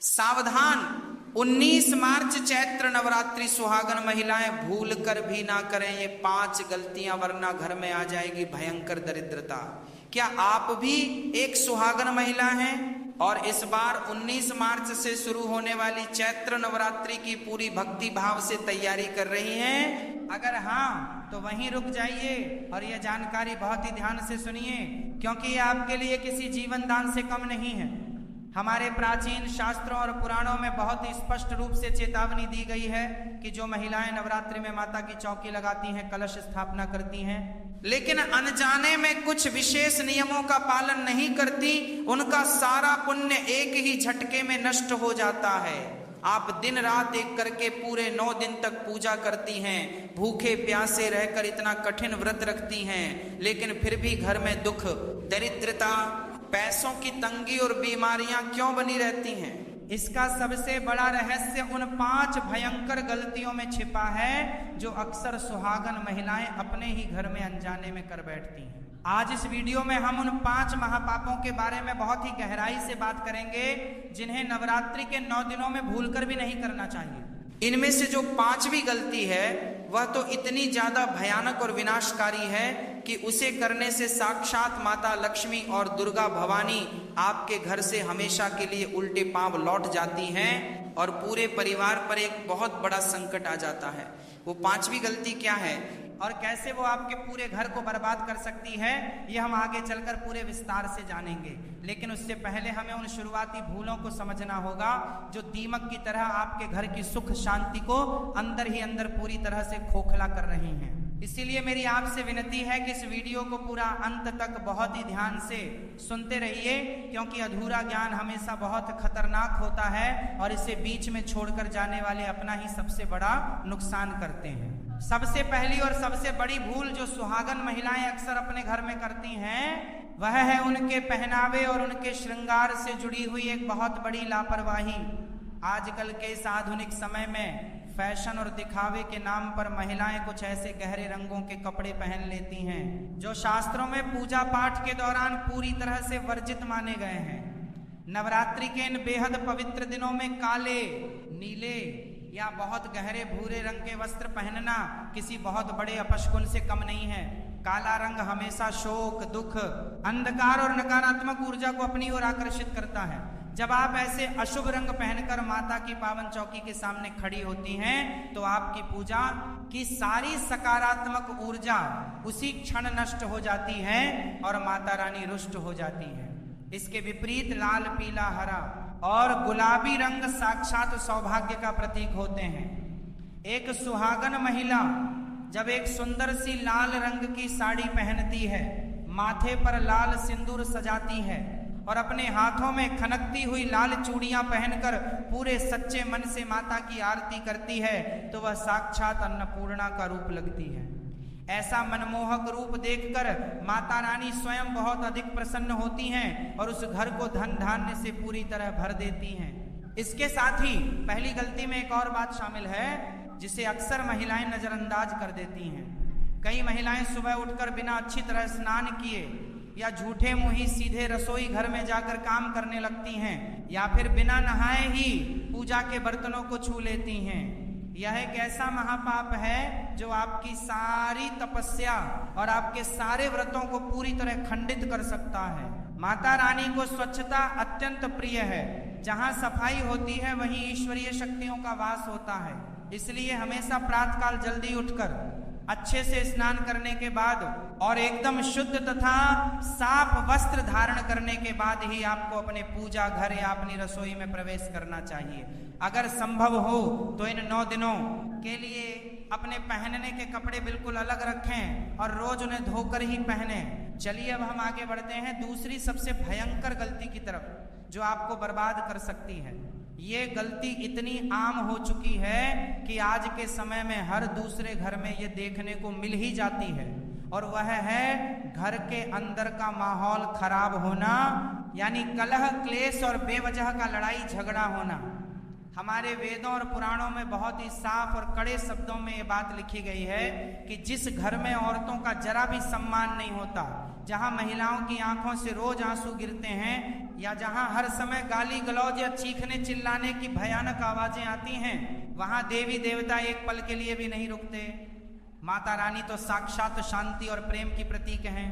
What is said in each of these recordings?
सावधान, 19 मार्च चैत्र नवरात्रि सुहागन महिलाएं भूल कर भी ना करें ये 5 गलतियां, वरना घर में आ जाएगी भयंकर दरिद्रता। क्या आप भी एक सुहागन महिला हैं और इस बार 19 मार्च से शुरू होने वाली चैत्र नवरात्रि की पूरी भक्ति भाव से तैयारी कर रही हैं? अगर हाँ तो वहीं रुक जाइए और यह जानकारी बहुत ही ध्यान से सुनिए, क्योंकि ये आपके लिए किसी जीवन दान से कम नहीं है। हमारे प्राचीन शास्त्रों और पुराणों में बहुत ही स्पष्ट रूप से चेतावनी दी गई है कि जो महिलाएं नवरात्रि में माता की चौकी लगाती हैं, कलश स्थापना करती हैं, लेकिन अनजाने में कुछ विशेष नियमों का पालन नहीं करती, उनका सारा पुण्य एक ही झटके में नष्ट हो जाता है। आप दिन रात एक करके पूरे 9 दिन तक पूजा करती हैं, भूखे प्यासे रहकर इतना कठिन व्रत रखती हैं, लेकिन फिर भी घर में दुख, दरिद्रता, पैसों की तंगी और बीमारियां क्यों बनी रहती हैं? इसका सबसे बड़ा रहस्य उन 5 भयंकर गलतियों में छिपा है जो अक्सर सुहागन महिलाएं अपने ही घर में अनजाने में कर बैठती हैं। आज इस वीडियो में हम उन 5 महापापों के बारे में बहुत ही गहराई से बात करेंगे जिन्हें नवरात्रि के 9 दिनों में भूलकर भी नहीं करना चाहिए। इनमें से जो 5वीं गलती है वह तो इतनी ज्यादा भयानक और विनाशकारी है कि उसे करने से साक्षात माता लक्ष्मी और दुर्गा भवानी आपके घर से हमेशा के लिए उल्टे पांव लौट जाती हैं और पूरे परिवार पर एक बहुत बड़ा संकट आ जाता है। वो 5वीं गलती क्या है और कैसे वो आपके पूरे घर को बर्बाद कर सकती है, ये हम आगे चलकर पूरे विस्तार से जानेंगे। लेकिन उससे पहले हमें उन शुरुआती भूलों को समझना होगा जो दीमक की तरह आपके घर की सुख शांति को अंदर ही अंदर पूरी तरह से खोखला कर रही हैं। इसीलिए मेरी आपसे विनती है कि इस वीडियो को पूरा अंत तक बहुत ही ध्यान से सुनते रहिए, क्योंकि अधूरा ज्ञान हमेशा बहुत खतरनाक होता है और इसे बीच में छोड़कर जाने वाले अपना ही सबसे बड़ा नुकसान करते हैं। सबसे पहली और सबसे बड़ी भूल जो सुहागन महिलाएं अक्सर अपने घर में करती हैं वह है उनके पहनावे और उनके श्रृंगार से जुड़ी हुई एक बहुत बड़ी लापरवाही। आजकल के इस आधुनिक समय में फैशन और दिखावे के नाम पर महिलाएं कुछ ऐसे गहरे रंगों के कपड़े पहन लेती हैं जो शास्त्रों में पूजा पाठ के दौरान पूरी तरह से वर्जित माने गए हैं। नवरात्रि के इन बेहद पवित्र दिनों में काले, नीले या बहुत गहरे भूरे रंग के वस्त्र पहनना किसी बहुत बड़े अपशकुन से कम नहीं है। काला रंग हमेशा शोक, दुख, अंधकार और नकारात्मक ऊर्जा को अपनी ओर आकर्षित करता है। जब आप ऐसे अशुभ रंग पहनकर माता की पावन चौकी के सामने खड़ी होती हैं तो आपकी पूजा की सारी सकारात्मक ऊर्जा उसी क्षण नष्ट हो जाती है और माता रानी रुष्ट हो जाती है। इसके विपरीत लाल, पीला, हरा और गुलाबी रंग साक्षात सौभाग्य का प्रतीक होते हैं। एक सुहागन महिला जब एक सुंदर सी लाल रंग की साड़ी पहनती है, माथे पर लाल सिंदूर सजाती है और अपने हाथों में खनकती हुई लाल चूड़ियां पहनकर पूरे सच्चे मन से माता की आरती करती है तो वह साक्षात अन्नपूर्णा का रूप लगती है। ऐसा मनमोहक रूप देखकर माता रानी स्वयं बहुत अधिक प्रसन्न होती हैं और उस घर को धन धान्य से पूरी तरह भर देती हैं। इसके साथ ही पहली गलती में एक और बात शामिल है जिसे अक्सर महिलाएं नजरअंदाज कर देती हैं। कई महिलाएं सुबह उठकर बिना अच्छी तरह स्नान किए या झूठे मुंह सीधे रसोई घर में जाकर काम करने लगती हैं या फिर बिना नहाए ही पूजा के बर्तनों को छू लेती हैं। यह एक ऐसा महापाप है जो आपकी सारी तपस्या और आपके सारे व्रतों को पूरी तरह खंडित कर सकता है। माता रानी को स्वच्छता अत्यंत प्रिय है। जहां सफाई होती है वहीं ईश्वरीय शक्तियों का वास होता है। इसलिए हमेशा प्रातःकाल जल्दी उठकर अच्छे से स्नान करने के बाद और एकदम शुद्ध तथा साफ वस्त्र धारण करने के बाद ही आपको अपने पूजा घर या अपनी रसोई में प्रवेश करना चाहिए। अगर संभव हो तो इन 9 दिनों के लिए अपने पहनने के कपड़े बिल्कुल अलग रखें और रोज उन्हें धोकर ही पहने। चलिए अब हम आगे बढ़ते हैं दूसरी सबसे भयंकर गलती की तरफ जो आपको बर्बाद कर सकती है। ये गलती इतनी आम हो चुकी है कि आज के समय में हर दूसरे घर में ये देखने को मिल ही जाती है और वह है घर के अंदर का माहौल खराब होना, यानी कलह, क्लेश और बेवजह का लड़ाई झगड़ा होना। हमारे वेदों और पुराणों में बहुत ही साफ और कड़े शब्दों में ये बात लिखी गई है कि जिस घर में औरतों का जरा भी सम्मान नहीं होता, जहां महिलाओं की आंखों से रोज आंसू गिरते हैं, या जहां हर समय गाली गलौज या चीखने चिल्लाने की भयानक आवाजें आती हैं, वहां देवी देवता एक पल के लिए भी नहीं रुकते। माता रानी तो साक्षात शांति और प्रेम की प्रतीक हैं।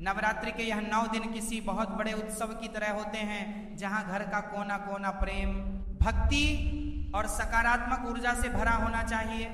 नवरात्रि के यह 9 दिन किसी बहुत बड़े उत्सव की तरह होते हैं, जहां घर का कोना कोना प्रेम, भक्ति और सकारात्मक ऊर्जा से भरा होना चाहिए।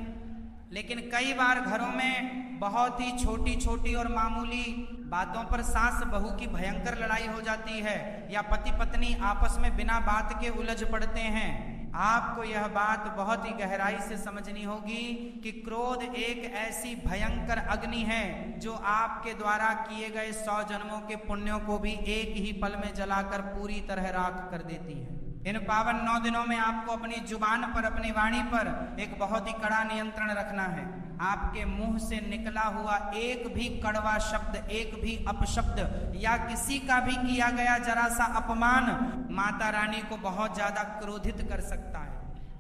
लेकिन कई बार घरों में बहुत ही छोटी छोटी और मामूली बातों पर सास बहू की भयंकर लड़ाई हो जाती है, या पति पत्नी आपस में बिना बात के उलझ पड़ते हैं। आपको यह बात बहुत ही गहराई से समझनी होगी कि क्रोध एक ऐसी भयंकर अग्नि है जो आपके द्वारा किए गए 100 जन्मों के पुण्यों को भी एक ही पल में जलाकर पूरी तरह राख कर देती है। इन पावन 9 दिनों में आपको अपनी जुबान पर, अपनी वाणी पर एक बहुत ही कड़ा नियंत्रण रखना है। आपके मुंह से निकला हुआ एक भी कड़वा शब्द, एक भी अपशब्द या किसी का भी किया गया जरा सा अपमान माता रानी को बहुत ज्यादा क्रोधित कर सकता है।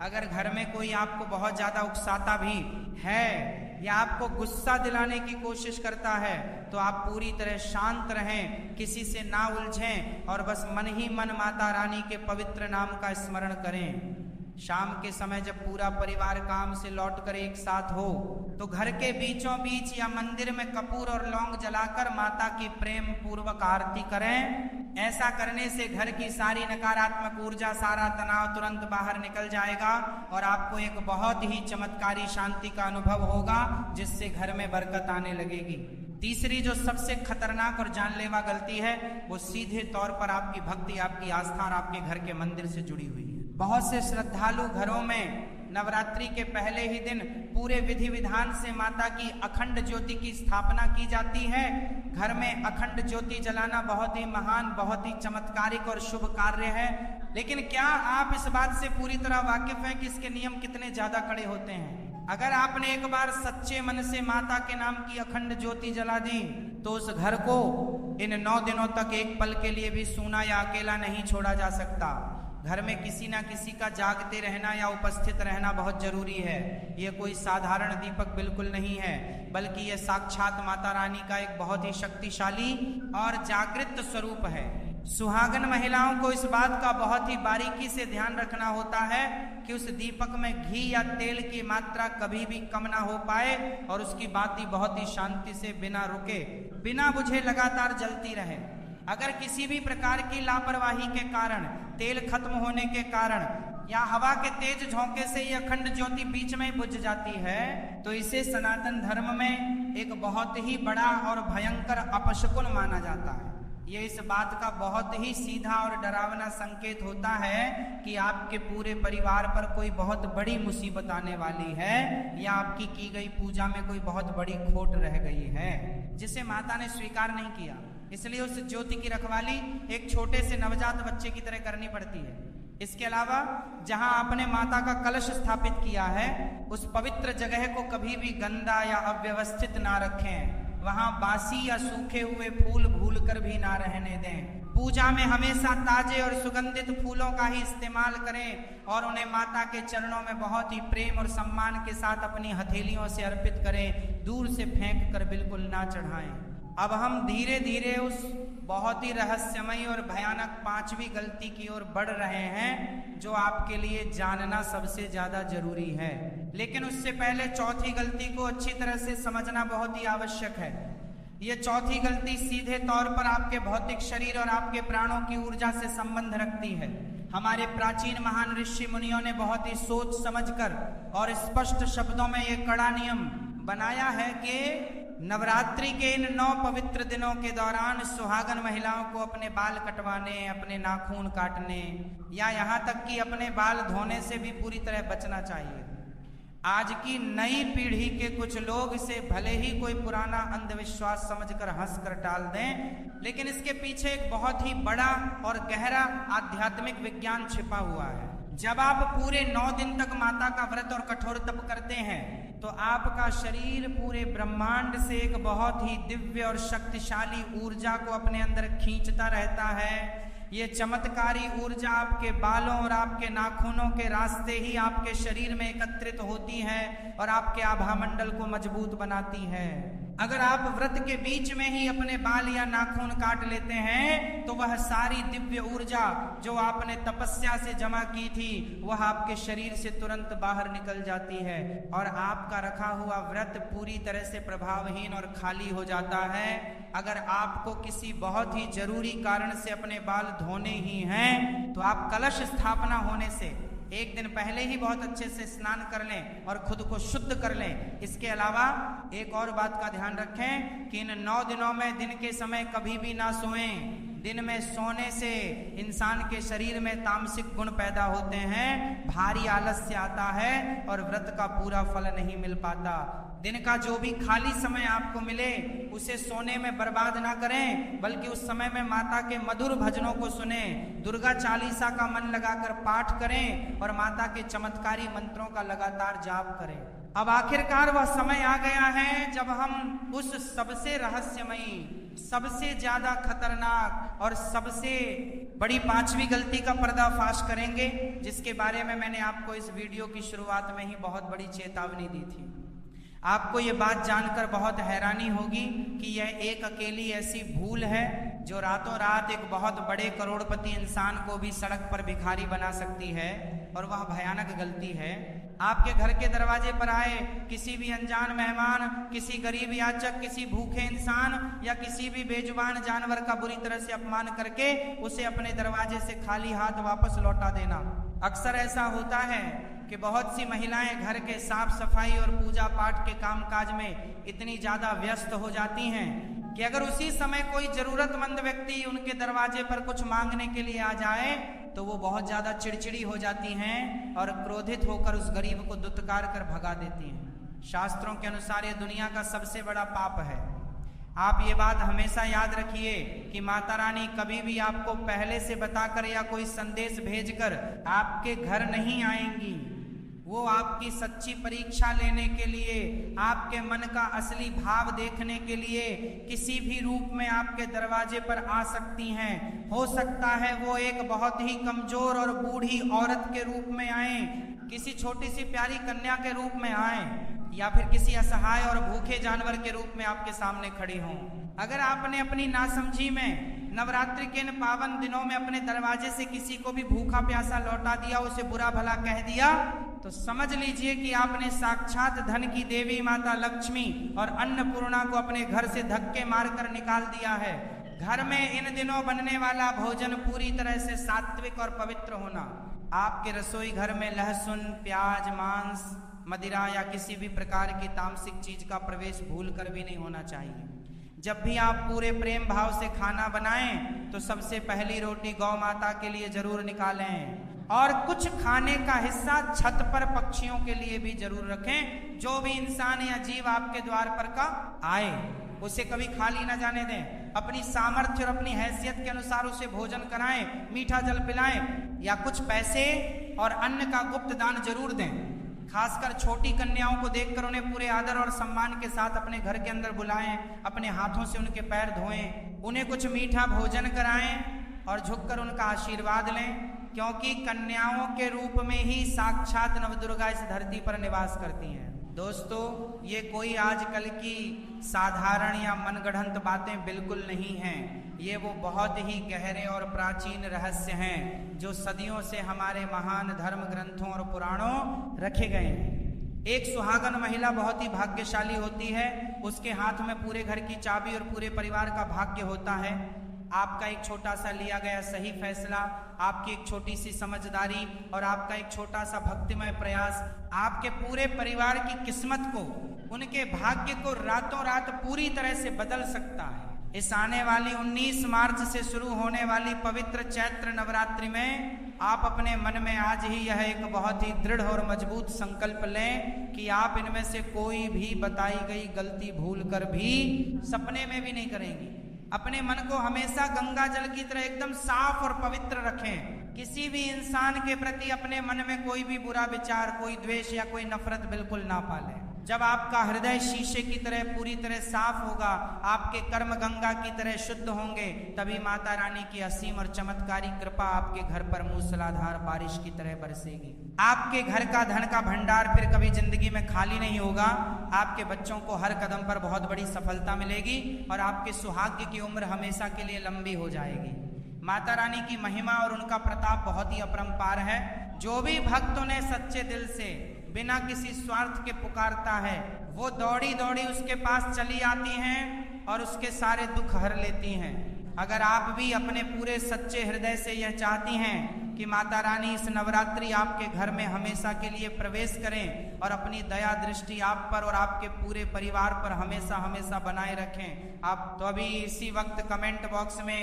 अगर घर में कोई आपको बहुत ज्यादा उकसाता भी है या आपको गुस्सा दिलाने की कोशिश करता है, तो आप पूरी तरह शांत रहें, किसी से ना उलझें और बस मन ही मन माता रानी के पवित्र नाम का स्मरण करें। शाम के समय जब पूरा परिवार काम से लौटकर एक साथ हो, तो घर के बीचों बीच या मंदिर में कपूर और लौंग जलाकर माता की प्रेम पूर्वक आरती करें। ऐसा करने से घर की सारी नकारात्मक ऊर्जा, सारा तनाव तुरंत बाहर निकल जाएगा और आपको एक बहुत ही चमत्कारी शांति का अनुभव होगा, जिससे घर में बरकत आने लगेगी। तीसरी जो सबसे खतरनाक और जानलेवा गलती है, वो सीधे तौर पर आपकी भक्ति, आपकी आस्था और आपके घर के मंदिर से जुड़ी हुई है। बहुत से श्रद्धालु घरों में नवरात्रि के पहले ही दिन पूरे विधि विधान से माता की अखंड ज्योति की स्थापना की जाती है। घर में अखंड ज्योति जलाना बहुत ही महान, बहुत ही चमत्कारिक और शुभ कार्य है। लेकिन क्या आप इस बात से पूरी तरह वाकिफ हैं कि इसके नियम कितने ज्यादा कड़े होते हैं? अगर आपने एक बार सच्चे मन से माता के नाम की अखंड ज्योति जला दी, तो उस घर को इन 9 दिनों तक एक पल के लिए भी सूना या अकेला नहीं छोड़ा जा सकता। घर में किसी ना किसी का जागते रहना या उपस्थित रहना बहुत जरूरी है। यह कोई साधारण दीपक बिल्कुल नहीं है, बल्कि यह साक्षात माता रानी का एक बहुत ही शक्तिशाली और जागृत स्वरूप है। सुहागन महिलाओं को इस बात का बहुत ही बारीकी से ध्यान रखना होता है कि उस दीपक में घी या तेल की मात्रा कभी भी कम ना हो पाए और उसकी बाती बहुत ही शांति से, बिना रुके, बिना बुझे लगातार जलती रहे। अगर किसी भी प्रकार की लापरवाही के कारण, तेल खत्म होने के कारण या हवा के तेज झोंके से यह अखंड ज्योति बीच में बुझ जाती है, तो इसे सनातन धर्म में एक बहुत ही बड़ा और भयंकर अपशकुन माना जाता है। ये इस बात का बहुत ही सीधा और डरावना संकेत होता है कि आपके पूरे परिवार पर कोई बहुत बड़ी मुसीबत आने वाली है, या आपकी की गई पूजा में कोई बहुत बड़ी खोट रह गई है, जिसे माता ने स्वीकार नहीं किया। इसलिए उस ज्योति की रखवाली एक छोटे से नवजात बच्चे की तरह करनी पड़ती है। इसके अलावा जहां आपने माता का कलश स्थापित किया है, उस पवित्र जगह को कभी भी गंदा या अव्यवस्थित ना रखें। वहां बासी या सूखे हुए फूल भूलकर भी ना रहने दें। पूजा में हमेशा ताजे और सुगंधित फूलों का ही इस्तेमाल करें और उन्हें माता के चरणों में बहुत ही प्रेम और सम्मान के साथ अपनी हथेलियों से अर्पित करें, दूर से फेंक कर बिल्कुल ना चढ़ाएं। अब हम धीरे धीरे उस बहुत ही रहस्यमयी और भयानक 5वीं गलती की ओर बढ़ रहे हैं, जो आपके लिए जानना सबसे ज्यादा जरूरी है। लेकिन उससे पहले चौथी गलती को अच्छी तरह से समझना बहुत ही आवश्यक है। ये चौथी गलती सीधे तौर पर आपके भौतिक शरीर और आपके प्राणों की ऊर्जा से संबंध रखती है। हमारे प्राचीन महान ऋषि मुनियों ने बहुत ही सोच समझकर और स्पष्ट शब्दों में ये कड़ा नियम बनाया है कि नवरात्रि के इन 9 पवित्र दिनों के दौरान सुहागन महिलाओं को अपने बाल कटवाने, अपने नाखून काटने या यहाँ तक कि अपने बाल धोने से भी पूरी तरह बचना चाहिए। आज की नई पीढ़ी के कुछ लोग इसे भले ही कोई पुराना अंधविश्वास समझकर हंसकर टाल दें, लेकिन इसके पीछे एक बहुत ही बड़ा और गहरा आध्यात्मिक विज्ञान छिपा हुआ है। जब आप पूरे 9 दिन तक माता का व्रत और कठोर तप करते हैं, तो आपका शरीर पूरे ब्रह्मांड से एक बहुत ही दिव्य और शक्तिशाली ऊर्जा को अपने अंदर खींचता रहता है। ये चमत्कारी ऊर्जा आपके बालों और आपके नाखूनों के रास्ते ही आपके शरीर में एकत्रित होती है और आपके आभा मंडल को मजबूत बनाती है। अगर आप व्रत के बीच में ही अपने बाल या नाखून काट लेते हैं तो वह सारी दिव्य ऊर्जा जो आपने तपस्या से जमा की थी वह आपके शरीर से तुरंत बाहर निकल जाती है और आपका रखा हुआ व्रत पूरी तरह से प्रभावहीन और खाली हो जाता है। अगर आपको किसी बहुत ही जरूरी कारण से अपने बाल धोने ही हैं तो आप कलश स्थापना होने से एक दिन पहले ही बहुत अच्छे से स्नान कर लें और खुद को शुद्ध कर लें। इसके अलावा एक और बात का ध्यान रखें कि इन 9 दिनों में दिन के समय कभी भी ना सोएं। दिन में सोने से इंसान के शरीर में तामसिक गुण पैदा होते हैं, भारी आलस्य आता है और व्रत का पूरा फल नहीं मिल पाता। दिन का जो भी खाली समय आपको मिले उसे सोने में बर्बाद ना करें, बल्कि उस समय में माता के मधुर भजनों को सुने, दुर्गा चालीसा का मन लगाकर पाठ करें और माता के चमत्कारी मंत्रों का लगातार जाप करें। अब आखिरकार वह समय आ गया है जब हम उस सबसे रहस्यमयी, सबसे ज्यादा खतरनाक और सबसे बड़ी 5वीं गलती का पर्दाफाश करेंगे, जिसके बारे में मैंने आपको इस वीडियो की शुरुआत में ही बहुत बड़ी चेतावनी दी थी। आपको ये बात जानकर बहुत हैरानी होगी कि यह एक अकेली ऐसी भूल है जो रातों रात एक बहुत बड़े करोड़पति इंसान को भी सड़क पर भिखारी बना सकती है, और वह भयानक गलती है। आपके घर के दरवाजे पर आए किसी भी अनजान मेहमान, किसी गरीब याचक, किसी भूखे इंसान या किसी भी बेजुबान जानवर का बुरी तरह से अपमान करके उसे अपने दरवाजे से खाली हाथ वापस लौटा देना। अक्सर ऐसा होता है कि बहुत सी महिलाएं घर के साफ सफाई और पूजा पाठ के कामकाज में इतनी ज्यादा व्यस्त हो जाती हैं कि अगर उसी समय कोई जरूरतमंद व्यक्ति उनके दरवाजे पर कुछ मांगने के लिए आ जाए तो वो बहुत ज्यादा चिड़चिड़ी हो जाती हैं और क्रोधित होकर उस गरीब को दुत्कार कर भगा देती हैं। शास्त्रों के अनुसार ये दुनिया का सबसे बड़ा पाप है। आप ये बात हमेशा याद रखिए कि माता रानी कभी भी आपको पहले से बताकर या कोई संदेश भेजकर आपके घर नहीं आएंगी। वो आपकी सच्ची परीक्षा लेने के लिए, आपके मन का असली भाव देखने के लिए किसी भी रूप में आपके दरवाजे पर आ सकती हैं। हो सकता है वो एक बहुत ही कमजोर और बूढ़ी औरत के रूप में आए, किसी छोटी सी प्यारी कन्या के रूप में आए, या फिर किसी असहाय और भूखे जानवर के रूप में आपके सामने खड़ी हों। अगर आपने अपनी नासमझी में नवरात्रि के इन पावन दिनों में अपने दरवाजे से किसी को भी भूखा प्यासा लौटा दिया, उसे बुरा भला कह दिया, तो समझ लीजिए कि आपने साक्षात धन की देवी माता लक्ष्मी और अन्नपूर्णा को अपने घर से धक्के मारकर निकाल दिया है। घर में इन दिनों बनने वाला भोजन पूरी तरह से सात्विक और पवित्र होना। आपके रसोई घर में लहसुन, प्याज, मांस, मदिरा या किसी भी प्रकार की तामसिक चीज का प्रवेश भूलकर भी नहीं होना चाहिए। जब भी आप पूरे प्रेम भाव से खाना बनाएं तो सबसे पहली रोटी गौ माता के लिए जरूर निकालें और कुछ खाने का हिस्सा छत पर पक्षियों के लिए भी जरूर रखें। जो भी इंसान या जीव आपके द्वार पर का आए उसे कभी खाली ना जाने दें। अपनी सामर्थ्य और अपनी हैसियत के अनुसार उसे भोजन कराएं, मीठा जल पिलाएं या कुछ पैसे और अन्न का गुप्त दान जरूर दें। खासकर छोटी कन्याओं को देखकर उन्हें पूरे आदर और सम्मान के साथ अपने घर के अंदर बुलाएं, अपने हाथों से उनके पैर धोएं, उन्हें कुछ मीठा भोजन कराएं और झुककर उनका आशीर्वाद लें, क्योंकि कन्याओं के रूप में ही साक्षात नवदुर्गा इस धरती पर निवास करती हैं। दोस्तों, ये कोई आजकल की साधारण या मनगढ़ंत बातें बिल्कुल नहीं हैं। ये वो बहुत ही गहरे और प्राचीन रहस्य हैं जो सदियों से हमारे महान धर्म ग्रंथों और पुराणों रखे गए हैं। एक सुहागन महिला बहुत ही भाग्यशाली होती है। उसके हाथ में पूरे घर की चाबी और पूरे परिवार का भाग्य होता है। आपका एक छोटा सा लिया गया सही फैसला, आपकी एक छोटी सी समझदारी और आपका एक छोटा सा भक्तिमय प्रयास आपके पूरे परिवार की किस्मत को, उनके भाग्य को रातों रात पूरी तरह से बदल सकता है। इस आने वाली 19 मार्च से शुरू होने वाली पवित्र चैत्र नवरात्रि में आप अपने मन में आज ही यह एक बहुत ही दृढ़ और मजबूत संकल्प लें कि आप इनमें से कोई भी बताई गई गलती भूलकर भी सपने में भी नहीं करेंगी। अपने मन को हमेशा गंगा जल की तरह एकदम साफ और पवित्र रखें। किसी भी इंसान के प्रति अपने मन में कोई भी बुरा विचार, कोई द्वेष या कोई नफरत बिल्कुल ना पालें। जब आपका हृदय शीशे की तरह पूरी तरह साफ होगा, आपके कर्म गंगा की तरह शुद्ध होंगे, तभी माता रानी की असीम और चमत्कारी कृपा आपके घर पर मूसलाधार बारिश की तरह बरसेगी। आपके घर का धन का भंडार फिर कभी जिंदगी में खाली नहीं होगा। आपके बच्चों को हर कदम पर बहुत बड़ी सफलता मिलेगी और आपके सुहाग्य की उम्र हमेशा के लिए लंबी हो जाएगी। माता रानी की महिमा और उनका प्रताप बहुत ही अपरंपार है। जो भी भक्त उन्हें सच्चे दिल से बिना किसी स्वार्थ के पुकारता है, वो दौड़ी दौड़ी उसके पास चली आती हैं और उसके सारे दुख हर लेती हैं। अगर आप भी अपने पूरे सच्चे हृदय से यह चाहती हैं कि माता रानी इस नवरात्रि आपके घर में हमेशा के लिए प्रवेश करें और अपनी दया दृष्टि आप पर और आपके पूरे परिवार पर हमेशा हमेशा बनाए रखें, आप तो अभी इसी वक्त कमेंट बॉक्स में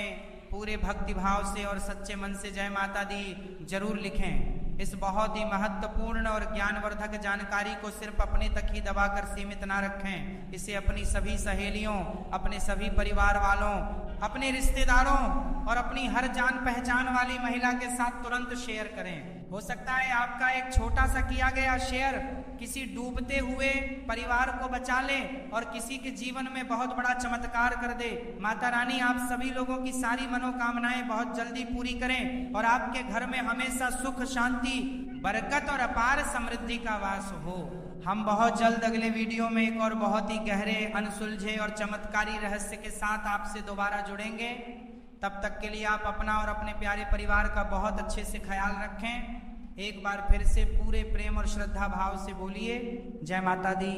पूरे भक्ति भाव से और सच्चे मन से जय माता दी जरूर लिखें। इस बहुत ही महत्वपूर्ण और ज्ञानवर्धक जानकारी को सिर्फ अपने तक ही दबाकर सीमित ना रखें, इसे अपनी सभी सहेलियों, अपने सभी परिवार वालों, अपने रिश्तेदारों और अपनी हर जान पहचान वाली महिला के साथ तुरंत शेयर करें। हो सकता है आपका एक छोटा सा किया गया शेयर किसी डूबते हुए परिवार को बचा ले और किसी के जीवन में बहुत बड़ा चमत्कार कर दे। माता रानी आप सभी लोगों की सारी मनोकामनाएं बहुत जल्दी पूरी करें और आपके घर में हमेशा सुख, शांति, बरकत और अपार समृद्धि का वास हो। हम बहुत जल्द अगले वीडियो में एक और बहुत ही गहरे, अनसुलझे और चमत्कारी रहस्य के साथ आपसे दोबारा जुड़ेंगे। तब तक के लिए आप अपना और अपने प्यारे परिवार का बहुत अच्छे से ख्याल रखें। एक बार फिर से पूरे प्रेम और श्रद्धा भाव से बोलिए जय माता दी।